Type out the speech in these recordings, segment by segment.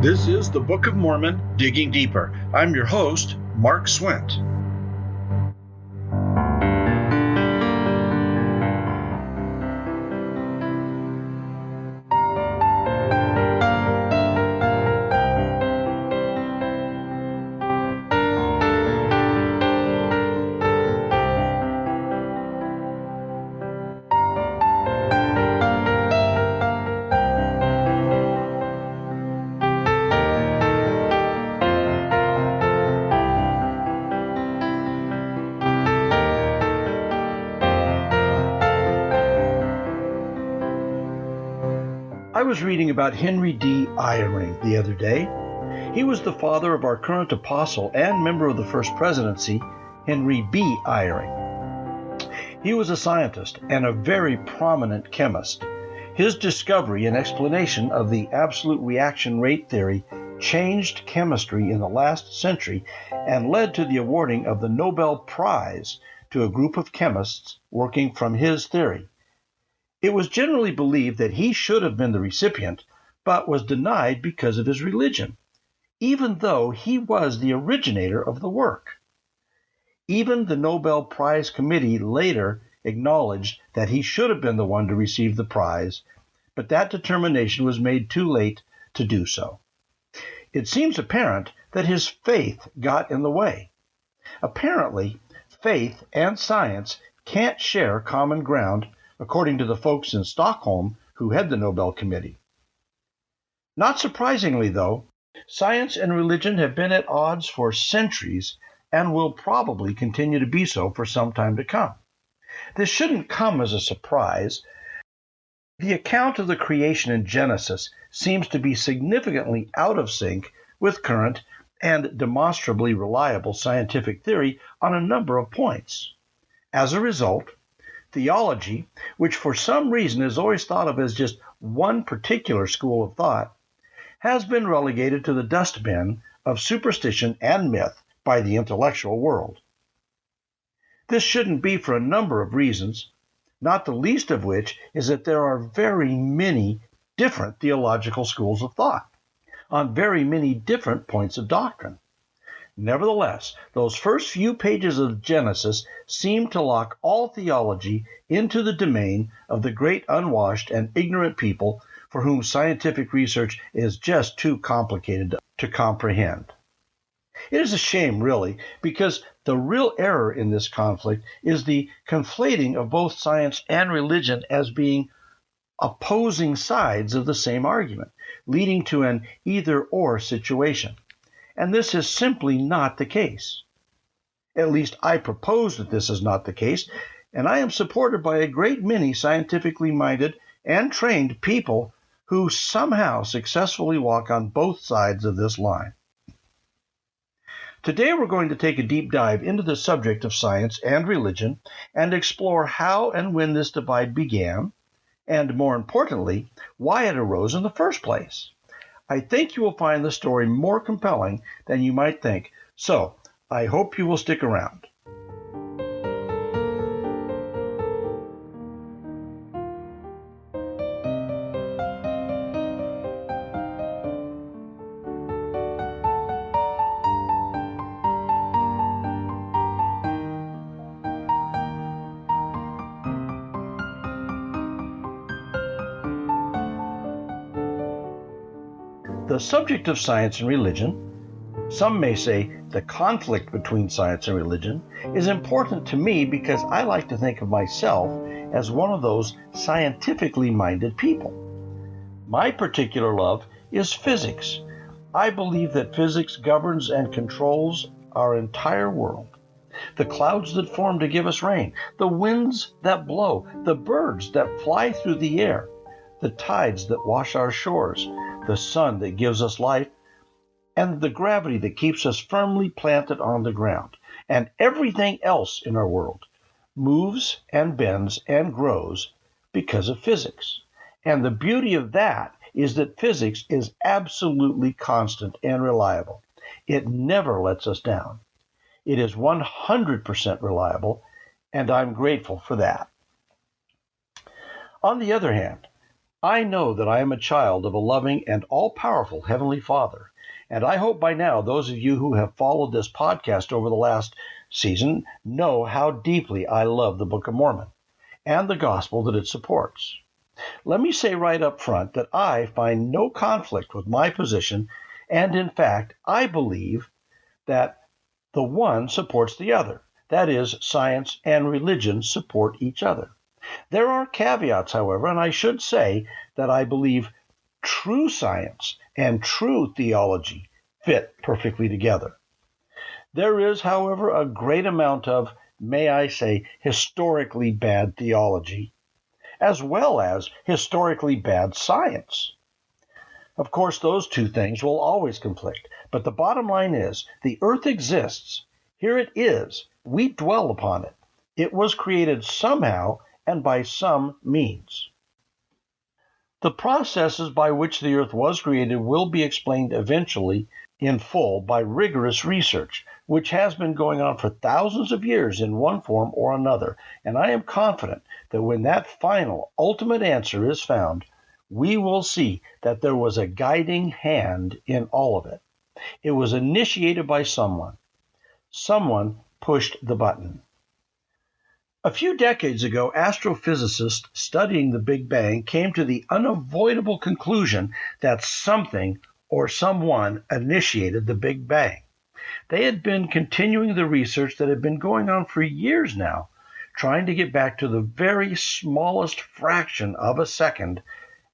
This is the Book of Mormon, Digging Deeper. I'm your host, Mark Swint. I was reading about Henry D. Eyring the other day. He was the father of our current apostle and member of the First Presidency, Henry B. Eyring. He was a scientist and a very prominent chemist. His discovery and explanation of the absolute reaction rate theory changed chemistry in the last century and led to the awarding of the Nobel Prize to a group of chemists working from his theory. It was generally believed that he should have been the recipient, but was denied because of his religion, even though he was the originator of the work. Even the Nobel Prize Committee later acknowledged that he should have been the one to receive the prize, but that determination was made too late to do so. It seems apparent that his faith got in the way. Apparently, faith and science can't share common ground, according to the folks in Stockholm who head the Nobel Committee. Not surprisingly, though, science and religion have been at odds for centuries and will probably continue to be so for some time to come. This shouldn't come as a surprise. The account of the creation in Genesis seems to be significantly out of sync with current and demonstrably reliable scientific theory on a number of points. As a result, theology, which for some reason is always thought of as just one particular school of thought, has been relegated to the dustbin of superstition and myth by the intellectual world. This shouldn't be for a number of reasons, not the least of which is that there are very many different theological schools of thought on very many different points of doctrine. Nevertheless, those first few pages of Genesis seem to lock all theology into the domain of the great unwashed and ignorant people for whom scientific research is just too complicated to comprehend. It is a shame, really, because the real error in this conflict is the conflating of both science and religion as being opposing sides of the same argument, leading to an either-or situation. And this is simply not the case. At least I propose that this is not the case, and I am supported by a great many scientifically minded and trained people who somehow successfully walk on both sides of this line. Today we're going to take a deep dive into the subject of science and religion and explore how and when this divide began, and more importantly, why it arose in the first place. I think you will find the story more compelling than you might think, so I hope you will stick around. The subject of science and religion, some may say the conflict between science and religion, is important to me because I like to think of myself as one of those scientifically minded people. My particular love is physics. I believe that physics governs and controls our entire world. The clouds that form to give us rain, the winds that blow, the birds that fly through the air, the tides that wash our shores, the sun that gives us life, and the gravity that keeps us firmly planted on the ground, and everything else in our world moves and bends and grows because of physics. And the beauty of that is that physics is absolutely constant and reliable. It never lets us down. It is 100% reliable, and I'm grateful for that. On the other hand, I know that I am a child of a loving and all-powerful Heavenly Father, and I hope by now those of you who have followed this podcast over the last season know how deeply I love the Book of Mormon and the gospel that it supports. Let me say right up front that I find no conflict with my position, and in fact, I believe that the one supports the other. That is, science and religion support each other. There are caveats, however, and I should say that I believe true science and true theology fit perfectly together. There is, however, a great amount of, may I say, historically bad theology, as well as historically bad science. Of course, those two things will always conflict, but the bottom line is, the earth exists. Here it is. We dwell upon it. It was created somehow and by some means. The processes by which the earth was created will be explained eventually in full by rigorous research, which has been going on for thousands of years in one form or another, and I am confident that when that final, ultimate answer is found, we will see that there was a guiding hand in all of it. It was initiated by someone. Someone pushed the button. A few decades ago, astrophysicists studying the Big Bang came to the unavoidable conclusion that something or someone initiated the Big Bang. They had been continuing the research that had been going on for years now, trying to get back to the very smallest fraction of a second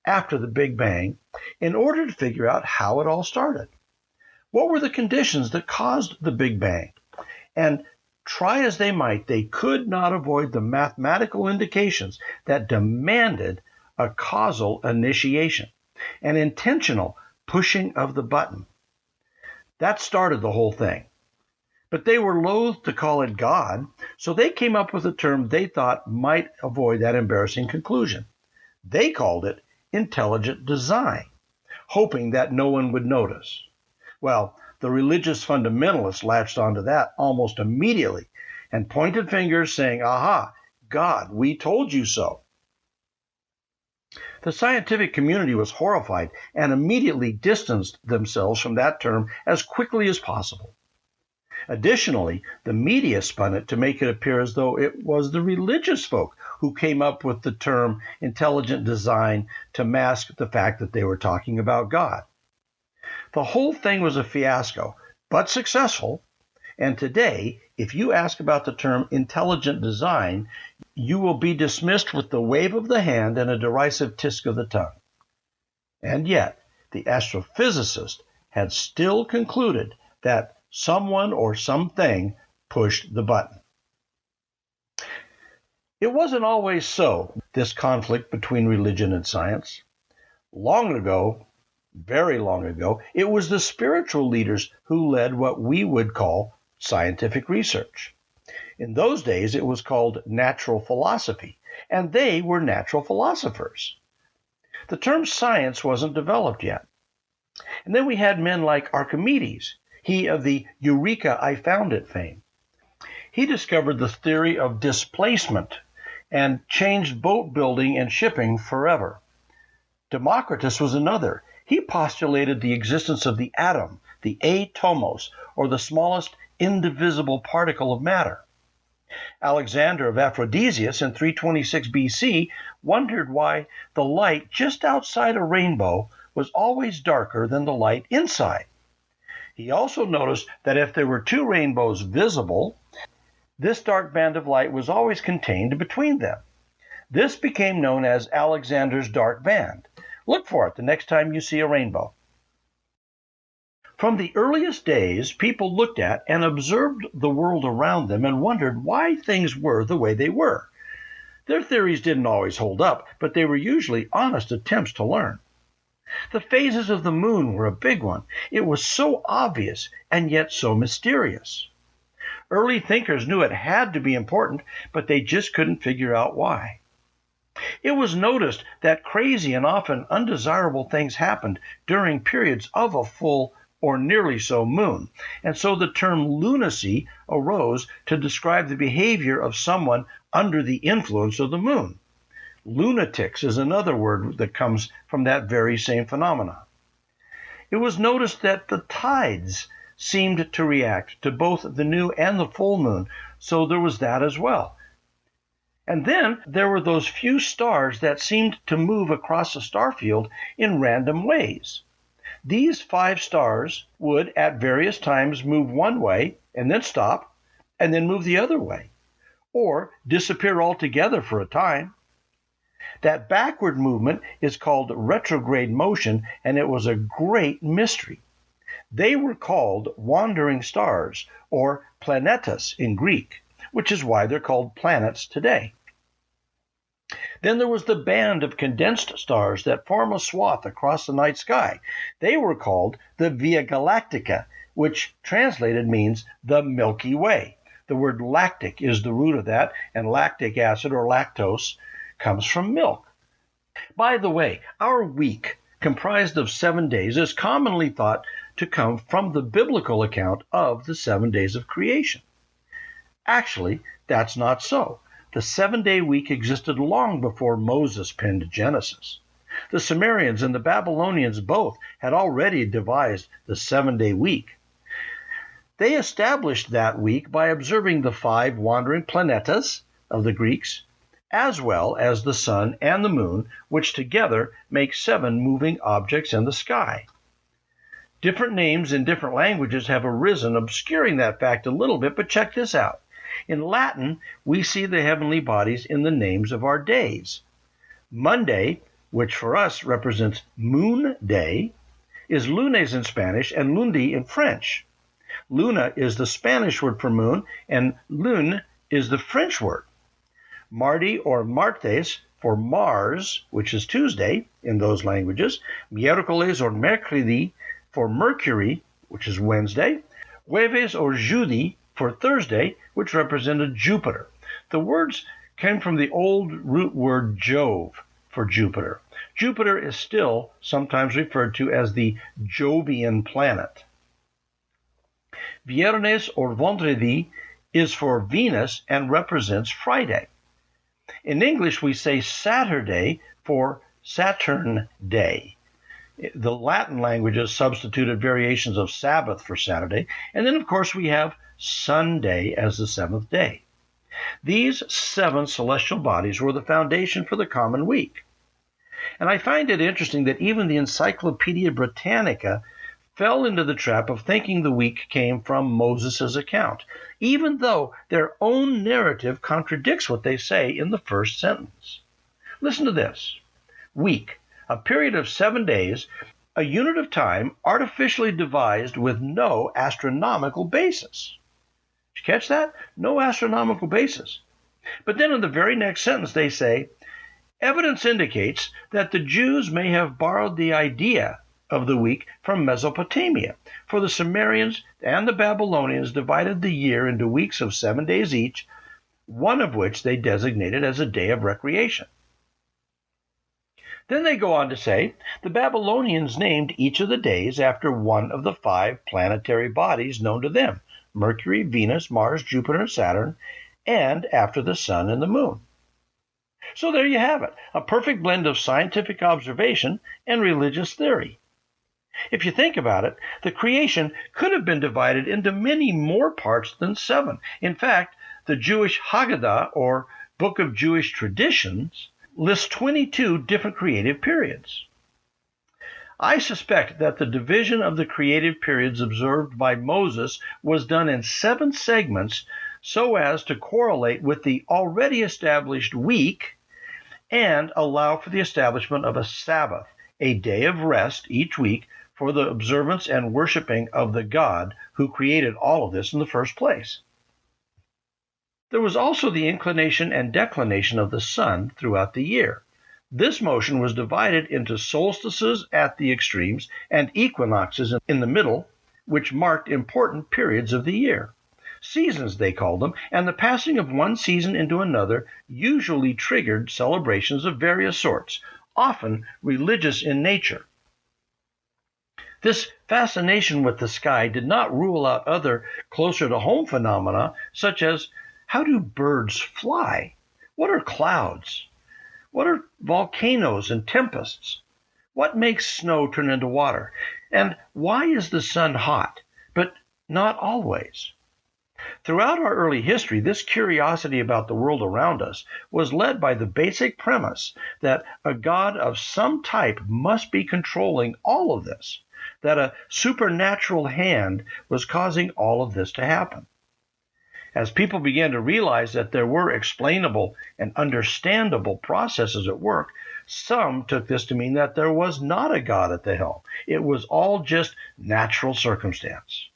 after the Big Bang in order to figure out how it all started. What were the conditions that caused the Big Bang? And try as they might, they could not avoid the mathematical indications that demanded a causal initiation, an intentional pushing of the button. That started the whole thing. But they were loath to call it God, so they came up with a term they thought might avoid that embarrassing conclusion. They called it intelligent design, hoping that no one would notice. Well, the religious fundamentalists latched onto that almost immediately and pointed fingers saying, "Aha, God, we told you so." The scientific community was horrified and immediately distanced themselves from that term as quickly as possible. Additionally, the media spun it to make it appear as though it was the religious folk who came up with the term intelligent design to mask the fact that they were talking about God. The whole thing was a fiasco, but successful, and today, if you ask about the term intelligent design, you will be dismissed with the wave of the hand and a derisive tisk of the tongue. And yet, the astrophysicist had still concluded that someone or something pushed the button. It wasn't always so, this conflict between religion and science. Long ago, very long ago, it was the spiritual leaders who led what we would call scientific research. In those days, it was called natural philosophy, and they were natural philosophers. The term science wasn't developed yet. And then we had men like Archimedes, he of the Eureka, I found it fame. He discovered the theory of displacement and changed boat building and shipping forever. Democritus was another. He postulated the existence of the atom, the atomos, or the smallest indivisible particle of matter. Alexander of Aphrodisias in 326 BC wondered why the light just outside a rainbow was always darker than the light inside. He also noticed that if there were two rainbows visible, this dark band of light was always contained between them. This became known as Alexander's dark band. Look for it the next time you see a rainbow. From the earliest days, people looked at and observed the world around them and wondered why things were the way they were. Their theories didn't always hold up, but they were usually honest attempts to learn. The phases of the moon were a big one. It was so obvious and yet so mysterious. Early thinkers knew it had to be important, but they just couldn't figure out why. It was noticed that crazy and often undesirable things happened during periods of a full or nearly so moon, and so the term lunacy arose to describe the behavior of someone under the influence of the moon. Lunatics is another word that comes from that very same phenomena. It was noticed that the tides seemed to react to both the new and the full moon, so there was that as well. And then there were those few stars that seemed to move across the star field in random ways. These 5 stars would at various times move one way and then stop and then move the other way, or disappear altogether for a time. That backward movement is called retrograde motion, and it was a great mystery. They were called wandering stars, or planetas in Greek, which is why they're called planets today. Then there was the band of condensed stars that form a swath across the night sky. They were called the Via Galactica, which translated means the Milky Way. The word lactic is the root of that, and lactic acid or lactose comes from milk. By the way, our week, comprised of 7 days, is commonly thought to come from the biblical account of the 7 days of creation. Actually, that's not so. The 7-day week existed long before Moses penned Genesis. The Sumerians and the Babylonians both had already devised the 7-day week. They established that week by observing the 5 wandering planetas of the Greeks, as well as the sun and the moon, which together make 7 moving objects in the sky. Different names in different languages have arisen, obscuring that fact a little bit, but check this out. In Latin, we see the heavenly bodies in the names of our days. Monday, which for us represents Moon Day, is lunes in Spanish and lundi in French. Luna is the Spanish word for moon, and lune is the French word. Mardi or Martes for Mars, which is Tuesday in those languages. Miércoles or Mercredi for Mercury, which is Wednesday. Jueves or Jeudi for Thursday, which represented Jupiter. The words came from the old root word Jove for Jupiter. Jupiter is still sometimes referred to as the Jovian planet. Viernes or Vendredi is for Venus and represents Friday. In English, we say Saturday for Saturn Day. The Latin languages substituted variations of Sabbath for Saturday. And then, of course, we have Sunday as the 7th day. These 7 celestial bodies were the foundation for the common week. And I find it interesting that even the Encyclopedia Britannica fell into the trap of thinking the week came from Moses' account, even though their own narrative contradicts what they say in the first sentence. Listen to this. Week, a period of 7 days, a unit of time artificially devised with no astronomical basis. Did you catch that? No astronomical basis. But then in the very next sentence they say, evidence indicates that the Jews may have borrowed the idea of the week from Mesopotamia, for the Sumerians and the Babylonians divided the year into weeks of 7 days each, one of which they designated as a day of recreation. Then they go on to say, the Babylonians named each of the days after one of the 5 planetary bodies known to them, Mercury, Venus, Mars, Jupiter, and Saturn, and after the sun and the moon. So there you have it, a perfect blend of scientific observation and religious theory. If you think about it, the creation could have been divided into many more parts than 7. In fact, the Jewish Haggadah, or Book of Jewish Traditions, lists 22 different creative periods. I suspect that the division of the creative periods observed by Moses was done in 7 segments so as to correlate with the already established week and allow for the establishment of a Sabbath, a day of rest each week for the observance and worshiping of the God who created all of this in the first place. There was also the inclination and declination of the sun throughout the year. This motion was divided into solstices at the extremes and equinoxes in the middle, which marked important periods of the year. Seasons, they called them, and the passing of one season into another usually triggered celebrations of various sorts, often religious in nature. This fascination with the sky did not rule out other closer-to-home phenomena, such as, how do birds fly? What are clouds? What are volcanoes and tempests? What makes snow turn into water? And why is the sun hot, but not always? Throughout our early history, this curiosity about the world around us was led by the basic premise that a God of some type must be controlling all of this, that a supernatural hand was causing all of this to happen. As people began to realize that there were explainable and understandable processes at work, some took this to mean that there was not a God at the helm. It was all just natural circumstance.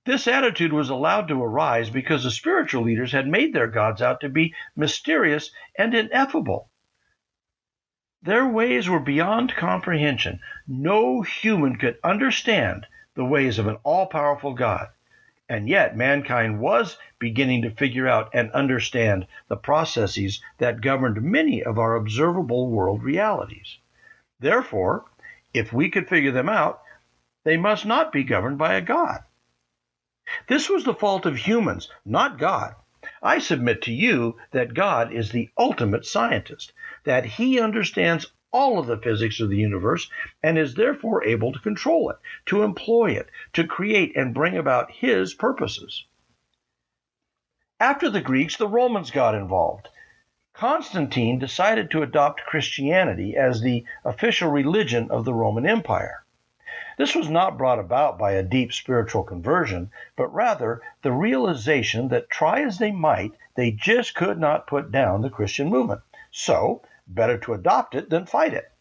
This attitude was allowed to arise because the spiritual leaders had made their gods out to be mysterious and ineffable. Their ways were beyond comprehension. No human could understand the ways of an all-powerful God. And yet mankind was beginning to figure out and understand the processes that governed many of our observable world realities. Therefore, if we could figure them out, they must not be governed by a God. This was the fault of humans, not God. I submit to you that God is the ultimate scientist, that he understands all of the physics of the universe and is therefore able to control it, to employ it, to create and bring about his purposes. After the Greeks, the Romans got involved. Constantine decided to adopt Christianity as the official religion of the Roman Empire. This was not brought about by a deep spiritual conversion, but rather the realization that try as they might, they just could not put down the Christian movement. So, better to adopt it than fight it.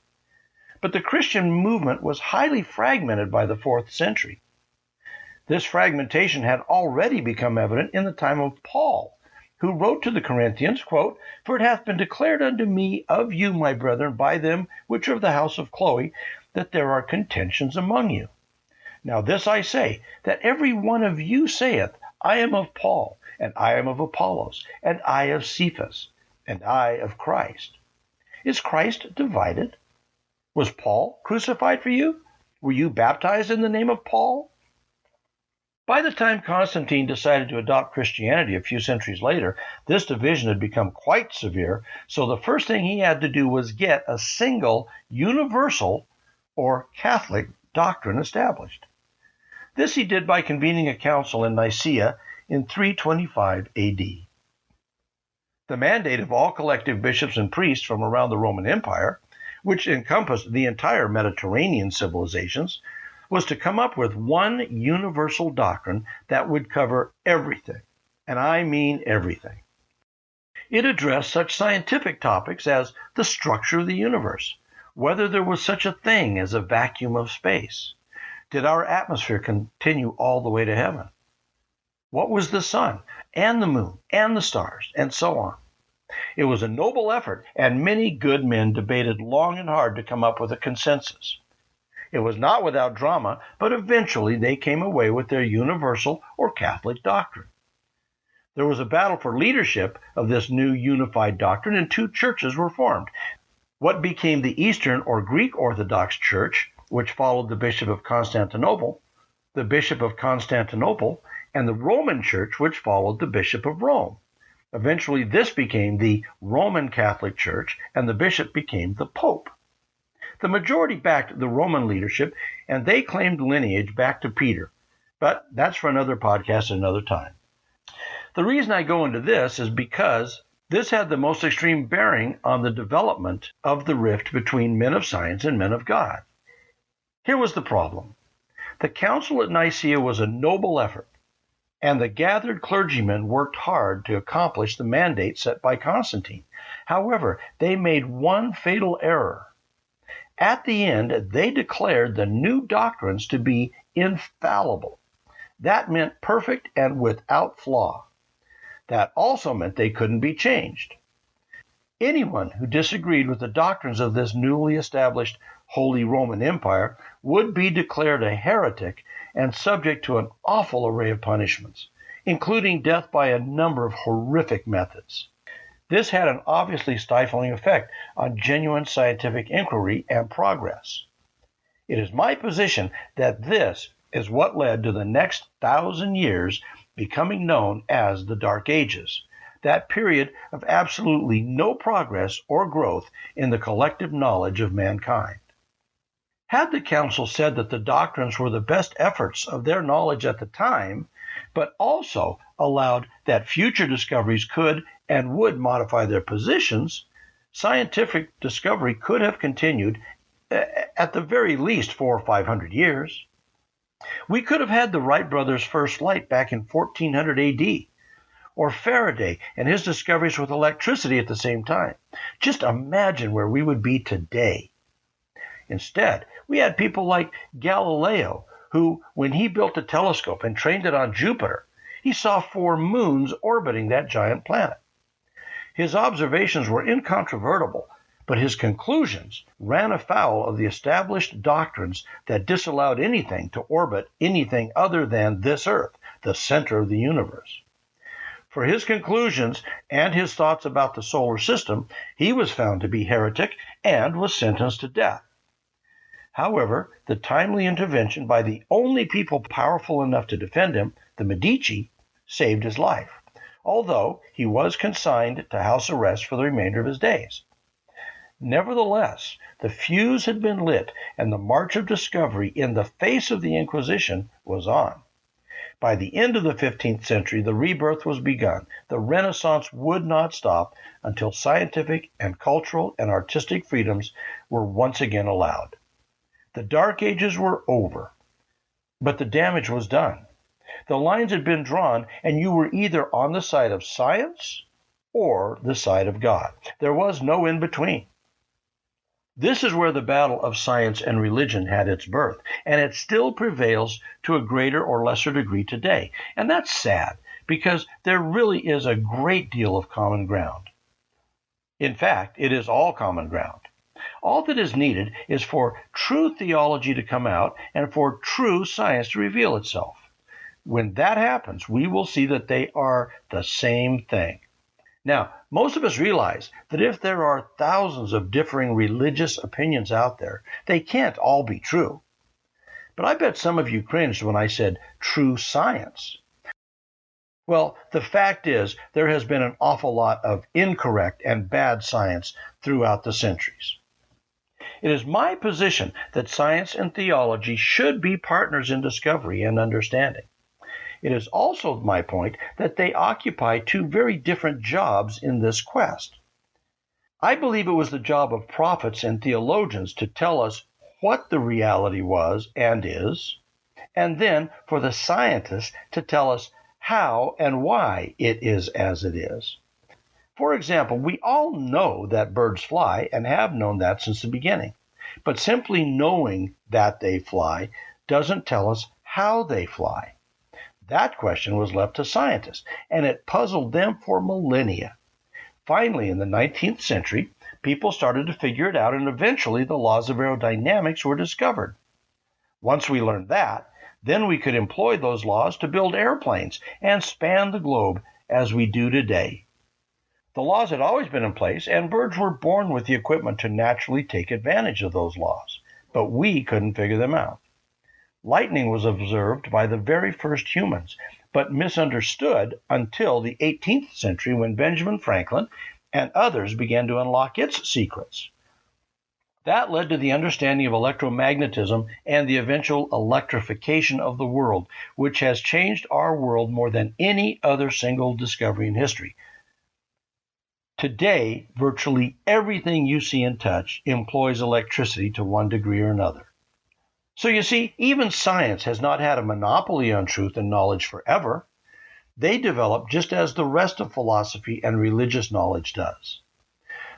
But the Christian movement was highly fragmented by the 4th century. This fragmentation had already become evident in the time of Paul, who wrote to the Corinthians, quote, "For it hath been declared unto me of you, my brethren, by them which are of the house of Chloe, that there are contentions among you. Now this I say, that every one of you saith, I am of Paul, and I am of Apollos, and I of Cephas, and I of Christ." Is Christ divided? Was Paul crucified for you? Were you baptized in the name of Paul? By the time Constantine decided to adopt Christianity a few centuries later, this division had become quite severe, so the first thing he had to do was get a single, universal, or Catholic doctrine established. This he did by convening a council in Nicaea in 325 AD. The mandate of all collective bishops and priests from around the Roman Empire, which encompassed the entire Mediterranean civilizations, was to come up with one universal doctrine that would cover everything, and I mean everything. It addressed such scientific topics as the structure of the universe, whether there was such a thing as a vacuum of space. Did our atmosphere continue all the way to heaven? What was the sun, and the moon, and the stars, and so on? It was a noble effort, and many good men debated long and hard to come up with a consensus. It was not without drama, but eventually they came away with their universal or Catholic doctrine. There was a battle for leadership of this new unified doctrine, and two churches were formed. What became the Eastern or Greek Orthodox Church, which followed the Bishop of Constantinople, and the Roman Church, which followed the Bishop of Rome. Eventually, this became the Roman Catholic Church, and the bishop became the Pope. The majority backed the Roman leadership, and they claimed lineage back to Peter. But that's for another podcast another time. The reason I go into this is because this had the most extreme bearing on the development of the rift between men of science and men of God. Here was the problem. The council at Nicaea was a noble effort, and the gathered clergymen worked hard to accomplish the mandate set by Constantine. However, they made one fatal error. At the end, they declared the new doctrines to be infallible. That meant perfect and without flaw. That also meant they couldn't be changed. Anyone who disagreed with the doctrines of this newly established Holy Roman Empire would be declared a heretic and subject to an awful array of punishments, including death by a number of horrific methods. This had an obviously stifling effect on genuine scientific inquiry and progress. It is my position that this is what led to the next 1,000 years becoming known as the Dark Ages, that period of absolutely no progress or growth in the collective knowledge of mankind. Had the council said that the doctrines were the best efforts of their knowledge at the time, but also allowed that future discoveries could and would modify their positions, scientific discovery could have continued at the very least 400 or 500 years. We could have had the Wright brothers' first light back in 1400 AD, or Faraday and his discoveries with electricity at the same time. Just imagine where we would be today. Instead, we had people like Galileo, who, when he built a telescope and trained it on Jupiter, he saw 4 moons orbiting that giant planet. His observations were incontrovertible, but his conclusions ran afoul of the established doctrines that disallowed anything to orbit anything other than this Earth, the center of the universe. For his conclusions and his thoughts about the solar system, he was found to be heretic and was sentenced to death. However, the timely intervention by the only people powerful enough to defend him, the Medici, saved his life, although he was consigned to house arrest for the remainder of his days. Nevertheless, the fuse had been lit and the march of discovery in the face of the Inquisition was on. By the end of the 15th century, the rebirth was begun. The Renaissance would not stop until scientific and cultural and artistic freedoms were once again allowed. The Dark Ages were over, but the damage was done. The lines had been drawn, and you were either on the side of science or the side of God. There was no in between. This is where the battle of science and religion had its birth, and it still prevails to a greater or lesser degree today. And that's sad, because there really is a great deal of common ground. In fact, it is all common ground. All that is needed is for true theology to come out and for true science to reveal itself. When that happens, we will see that they are the same thing. Now, most of us realize that if there are thousands of differing religious opinions out there, they can't all be true. But I bet some of you cringed when I said true science. Well, the fact is, there has been an awful lot of incorrect and bad science throughout the centuries. It is my position that science and theology should be partners in discovery and understanding. It is also my point that they occupy 2 very different jobs in this quest. I believe it was the job of prophets and theologians to tell us what the reality was and is, and then for the scientists to tell us how and why it is as it is. For example, we all know that birds fly and have known that since the beginning. But simply knowing that they fly doesn't tell us how they fly. That question was left to scientists, and it puzzled them for millennia. Finally, in the 19th century, people started to figure it out, and eventually the laws of aerodynamics were discovered. Once we learned that, then we could employ those laws to build airplanes and span the globe as we do today. The laws had always been in place, and birds were born with the equipment to naturally take advantage of those laws, but we couldn't figure them out. Lightning was observed by the very first humans, but misunderstood until the 18th century when Benjamin Franklin and others began to unlock its secrets. That led to the understanding of electromagnetism and the eventual electrification of the world, which has changed our world more than any other single discovery in history. Today, virtually everything you see and touch employs electricity to one degree or another. So you see, even science has not had a monopoly on truth and knowledge forever. They develop just as the rest of philosophy and religious knowledge does.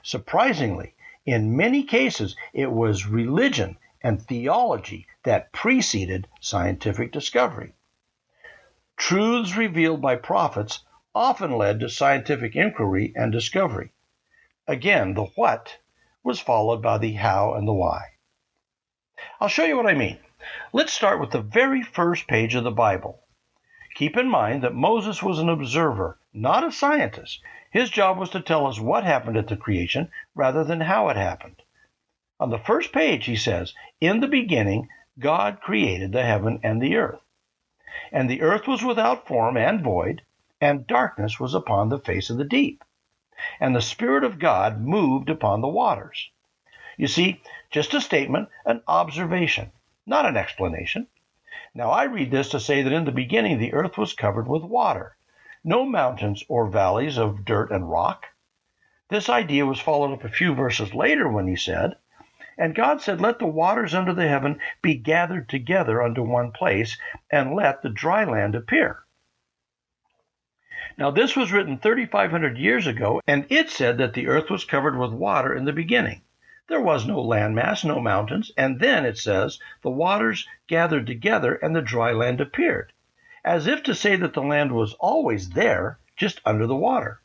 Surprisingly, in many cases, it was religion and theology that preceded scientific discovery. Truths revealed by prophets often led to scientific inquiry and discovery. Again, the what was followed by the how and the why. I'll show you what I mean. Let's start with the very first page of the Bible. Keep in mind that Moses was an observer, not a scientist. His job was to tell us what happened at the creation rather than how it happened. On the first page, he says, "In the beginning, God created the heaven and the earth. And the earth was without form and void, and darkness was upon the face of the deep. And the Spirit of God moved upon the waters. You see, just a statement, an observation, not an explanation. Now I read this to say that in the beginning the earth was covered with water, no mountains or valleys of dirt and rock. This idea was followed up a few verses later when he said, "And God said, Let the waters under the heaven be gathered together unto one place, and let the dry land appear." Now this was written 3,500 years ago, and it said that the earth was covered with water in the beginning. There was no landmass, no mountains, and then it says, the waters gathered together and the dry land appeared, as if to say that the land was always there, just under the water.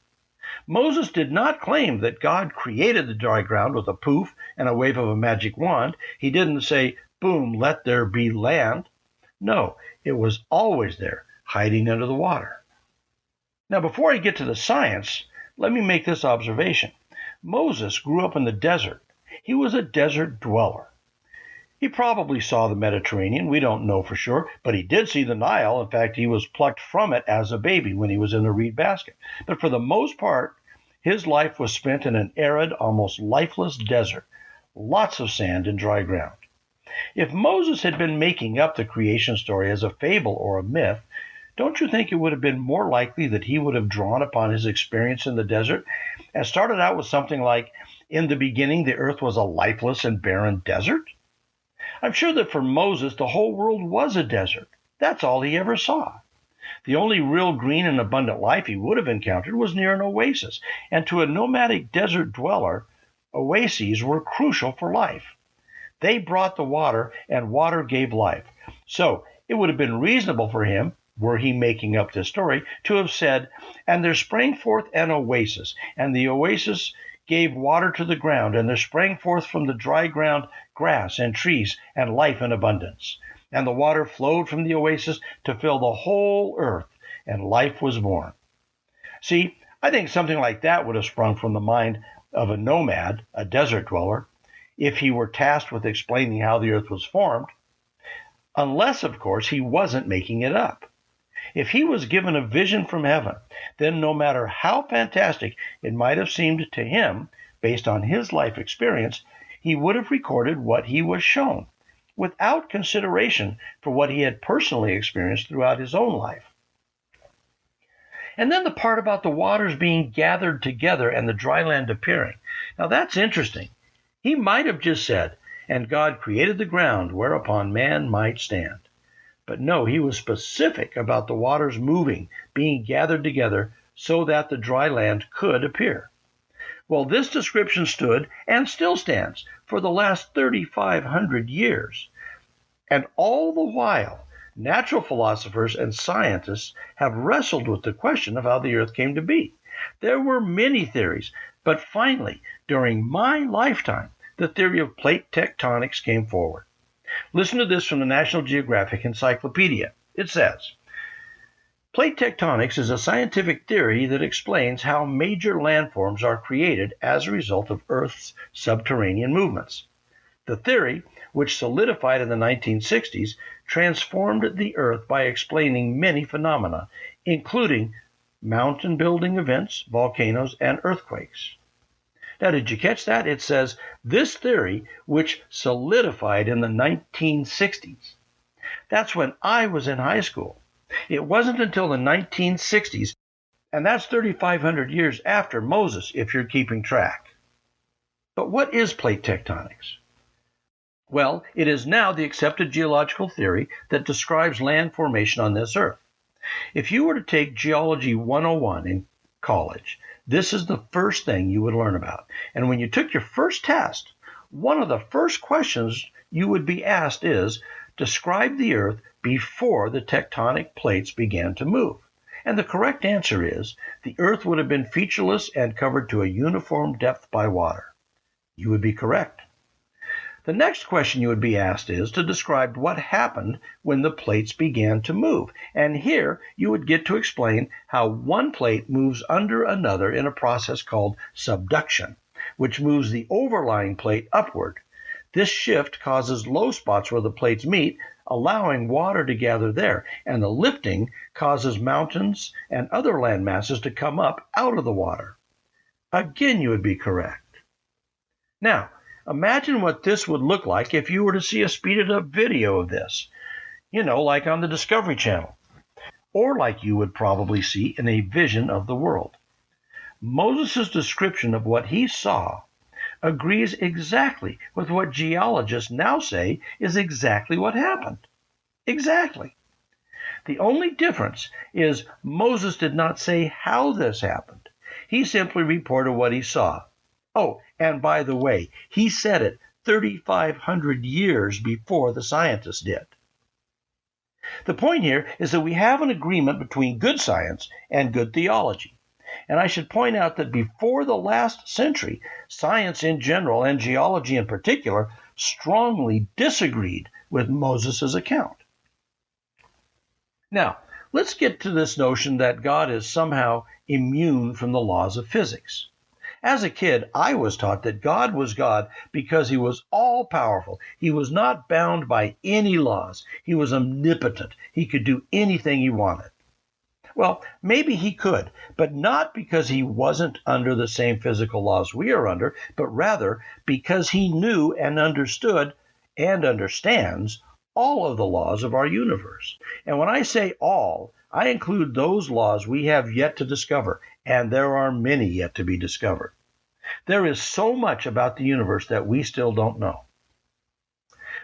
Moses did not claim that God created the dry ground with a poof and a wave of a magic wand. He didn't say, boom, let there be land. No, it was always there, hiding under the water. Now, before I get to the science, let me make this observation. Moses grew up in the desert. He was a desert dweller. He probably saw the Mediterranean. We don't know for sure, but he did see the Nile. In fact, he was plucked from it as a baby when he was in the reed basket. But for the most part, his life was spent in an arid, almost lifeless desert, lots of sand and dry ground. If Moses had been making up the creation story as a fable or a myth, don't you think it would have been more likely that he would have drawn upon his experience in the desert and started out with something like, in the beginning the earth was a lifeless and barren desert? I'm sure that for Moses the whole world was a desert. That's all he ever saw. The only real green and abundant life he would have encountered was near an oasis, and to a nomadic desert dweller, oases were crucial for life. They brought the water, and water gave life. So it would have been reasonable for him, were he making up this story, to have said, "And there sprang forth an oasis, and the oasis gave water to the ground, and there sprang forth from the dry ground grass and trees and life in abundance. And the water flowed from the oasis to fill the whole earth, and life was born." See, I think something like that would have sprung from the mind of a nomad, a desert dweller, if he were tasked with explaining how the earth was formed, unless, of course, he wasn't making it up. If he was given a vision from heaven, then no matter how fantastic it might have seemed to him, based on his life experience, he would have recorded what he was shown, without consideration for what he had personally experienced throughout his own life. And then the part about the waters being gathered together and the dry land appearing. Now that's interesting. He might have just said, "And God created the ground whereupon man might stand." But no, he was specific about the waters moving, being gathered together so that the dry land could appear. Well, this description stood and still stands for the last 3,500 years. And all the while, natural philosophers and scientists have wrestled with the question of how the earth came to be. There were many theories, but finally, during my lifetime, the theory of plate tectonics came forward. Listen to this from the National Geographic Encyclopedia. It says, "Plate tectonics is a scientific theory that explains how major landforms are created as a result of Earth's subterranean movements. The theory, which solidified in the 1960s, transformed the Earth by explaining many phenomena, including mountain-building events, volcanoes, and earthquakes." Now, did you catch that? It says, this theory, which solidified in the 1960s. That's when I was in high school. It wasn't until the 1960s, and that's 3,500 years after Moses, if you're keeping track. But what is plate tectonics? Well, it is now the accepted geological theory that describes land formation on this earth. If you were to take Geology 101 in college, this is the first thing you would learn about. And when you took your first test, one of the first questions you would be asked is, describe the earth before the tectonic plates began to move. And the correct answer is, the earth would have been featureless and covered to a uniform depth by water. You would be correct. The next question you would be asked is to describe what happened when the plates began to move. And here you would get to explain how one plate moves under another in a process called subduction, which moves the overlying plate upward. This shift causes low spots where the plates meet, allowing water to gather there, and the lifting causes mountains and other land masses to come up out of the water. Again, you would be correct. Now, imagine what this would look like if you were to see a speeded up video of this, like on the Discovery Channel, or like you would probably see in a vision of the world. Moses' description of what he saw agrees exactly with what geologists now say is exactly what happened. Exactly. The only difference is Moses did not say how this happened. He simply reported what he saw. Oh, and by the way, he said it 3,500 years before the scientists did. The point here is that we have an agreement between good science and good theology. And I should point out that before the last century, science in general and geology in particular strongly disagreed with Moses' account. Now, let's get to this notion that God is somehow immune from the laws of physics. As a kid, I was taught that God was God because he was all-powerful. He was not bound by any laws. He was omnipotent. He could do anything he wanted. Well, maybe he could, but not because he wasn't under the same physical laws we are under, but rather because he knew and understood and understands all of the laws of our universe. And when I say all, I include those laws we have yet to discover, and there are many yet to be discovered. There is so much about the universe that we still don't know.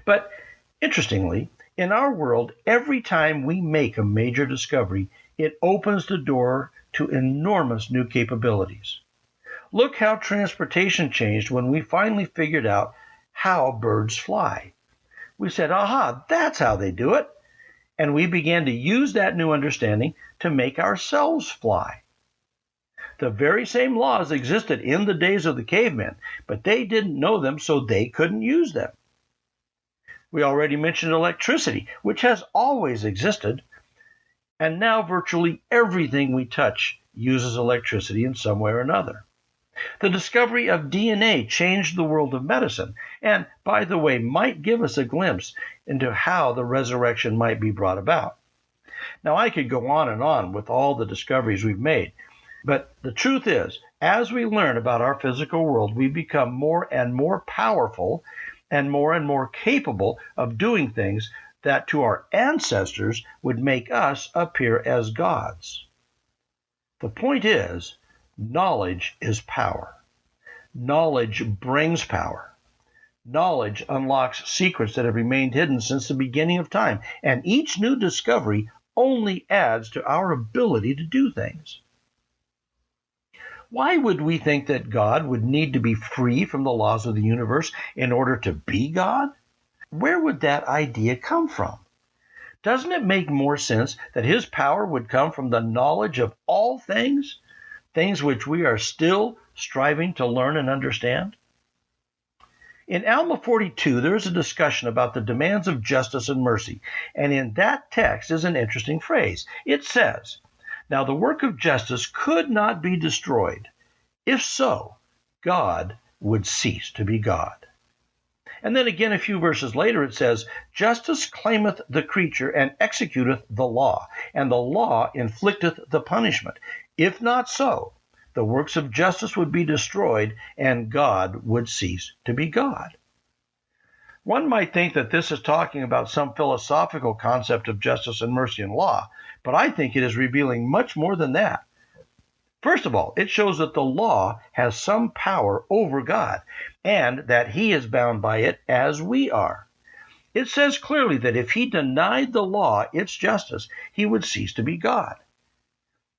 But interestingly, in our world, every time we make a major discovery, it opens the door to enormous new capabilities. Look how transportation changed when we finally figured out how birds fly. We said, aha, that's how they do it. And we began to use that new understanding to make ourselves fly. The very same laws existed in the days of the cavemen, but they didn't know them, so they couldn't use them. We already mentioned electricity, which has always existed, and now virtually everything we touch uses electricity in some way or another. The discovery of DNA changed the world of medicine, and, by the way, might give us a glimpse into how the resurrection might be brought about. Now, I could go on with all the discoveries we've made, but the truth is, as we learn about our physical world, we become more and more powerful and more capable of doing things that to our ancestors would make us appear as gods. The point is, knowledge is power. Knowledge brings power. Knowledge unlocks secrets that have remained hidden since the beginning of time, and each new discovery only adds to our ability to do things. Why would we think that God would need to be free from the laws of the universe in order to be God? Where would that idea come from? Doesn't it make more sense that his power would come from the knowledge of all things, things which we are still striving to learn and understand? In Alma 42, there is a discussion about the demands of justice and mercy, and in that text is an interesting phrase. It says, "Now the work of justice could not be destroyed. If so, God would cease to be God." And then again a few verses later it says, "Justice claimeth the creature and executeth the law, and the law inflicteth the punishment. If not so, the works of justice would be destroyed, and God would cease to be God." One might think that this is talking about some philosophical concept of justice and mercy and law, but I think it is revealing much more than that. First of all, it shows that the law has some power over God, and that he is bound by it as we are. It says clearly that if he denied the law its justice, he would cease to be God.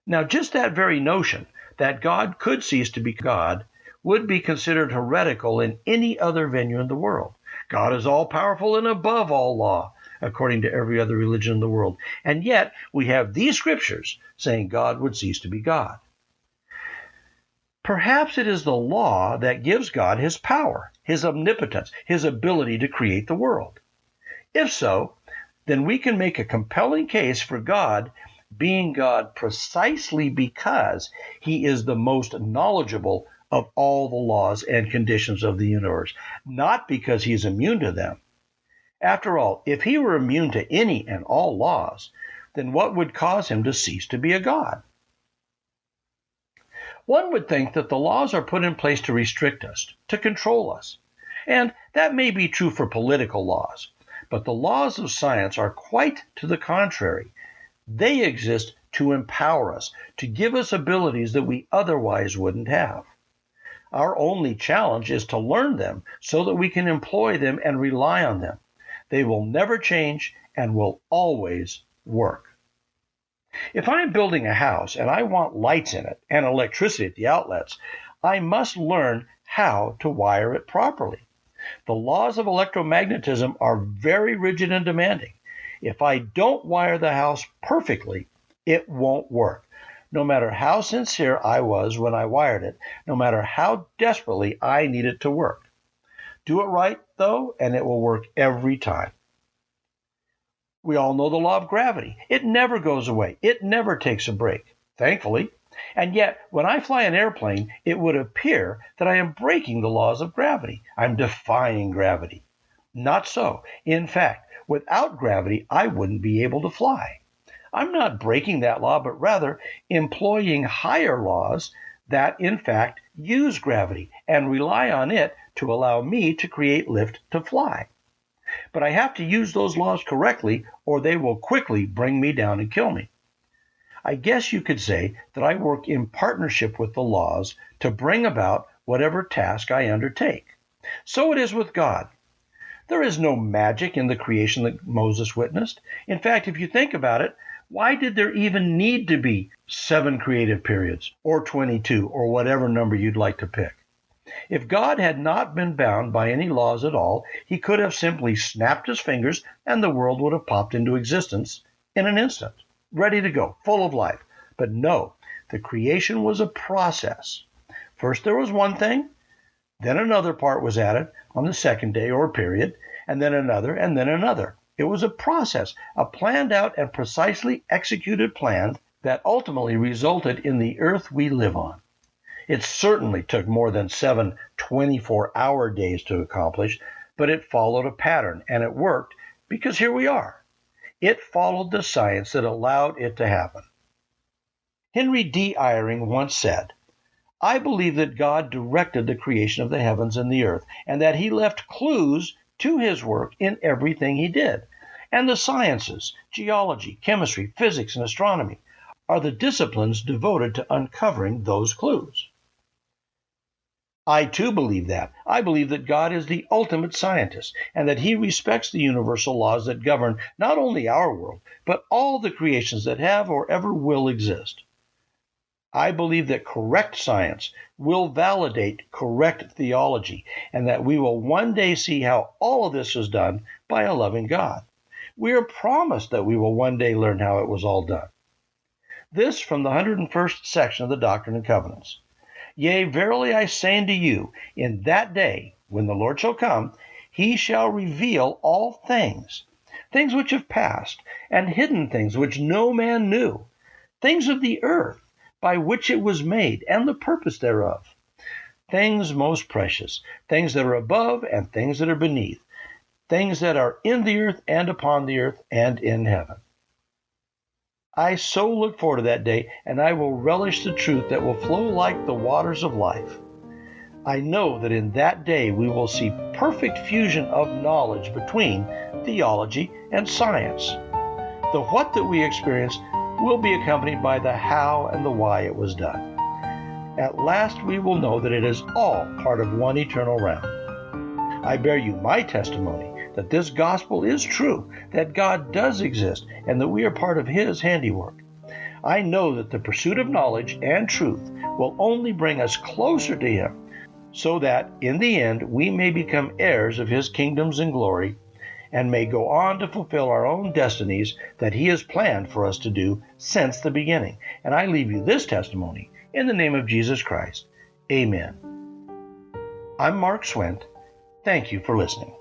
Now, just that very notion, that God could cease to be God, would be considered heretical in any other venue in the world. God is all-powerful and above all law, according to every other religion in the world. And yet, we have these scriptures saying God would cease to be God. Perhaps it is the law that gives God his power, his omnipotence, his ability to create the world. If so, then we can make a compelling case for God being God precisely because he is the most knowledgeable of all the laws and conditions of the universe, not because he is immune to them. After all, if he were immune to any and all laws, then what would cause him to cease to be a god? One would think that the laws are put in place to restrict us, to control us. And that may be true for political laws, but the laws of science are quite to the contrary. They exist to empower us, to give us abilities that we otherwise wouldn't have. Our only challenge is to learn them so that we can employ them and rely on them. They will never change and will always work. If I'm building a house and I want lights in it and electricity at the outlets, I must learn how to wire it properly. The laws of electromagnetism are very rigid and demanding. If I don't wire the house perfectly, it won't work. No matter how sincere I was when I wired it, no matter how desperately I need it to work. Do it right, though, and it will work every time. We all know the law of gravity. It never goes away. It never takes a break, thankfully. And yet, when I fly an airplane, it would appear that I am breaking the laws of gravity. I'm defying gravity. Not so. In fact, without gravity, I wouldn't be able to fly. I'm not breaking that law, but rather employing higher laws that, in fact, use gravity and rely on it to allow me to create lift to fly. But I have to use those laws correctly, or they will quickly bring me down and kill me. I guess you could say that I work in partnership with the laws to bring about whatever task I undertake. So it is with God. There is no magic in the creation that Moses witnessed. In fact, if you think about it, why did there even need to be 7 creative periods, or 22, or whatever number you'd like to pick? If God had not been bound by any laws at all, he could have simply snapped his fingers and the world would have popped into existence in an instant, ready to go, full of life. But no, the creation was a process. First there was one thing, then another part was added on the second day or period, and then another, and then another. It was a process, a planned out and precisely executed plan that ultimately resulted in the earth we live on. It certainly took more than 7 24-hour days to accomplish, but it followed a pattern, and it worked because here we are. It followed the science that allowed it to happen. Henry D. Eyring once said, "I believe that God directed the creation of the heavens and the earth, and that he left clues to his work in everything he did. And the sciences, geology, chemistry, physics, and astronomy, are the disciplines devoted to uncovering those clues." I too believe that. I believe that God is the ultimate scientist, and that he respects the universal laws that govern not only our world, but all the creations that have or ever will exist. I believe that correct science will validate correct theology, and that we will one day see how all of this is done by a loving God. We are promised that we will one day learn how it was all done. This from the 101st section of the Doctrine and Covenants. "Yea, verily I say unto you, in that day, when the Lord shall come, he shall reveal all things, things which have passed, and hidden things which no man knew, things of the earth, by which it was made, and the purpose thereof, things most precious, things that are above and things that are beneath, things that are in the earth and upon the earth and in heaven." I so look forward to that day, and I will relish the truth that will flow like the waters of life. I know that in that day we will see perfect fusion of knowledge between theology and science. The what that we experience will be accompanied by the how and the why it was done. At last we will know that it is all part of one eternal realm. I bear you my testimony that this gospel is true, that God does exist, and that we are part of his handiwork. I know that the pursuit of knowledge and truth will only bring us closer to him, so that in the end we may become heirs of his kingdoms and glory, and may go on to fulfill our own destinies that he has planned for us to do since the beginning. And I leave you this testimony in the name of Jesus Christ. Amen. I'm Mark Swint. Thank you for listening.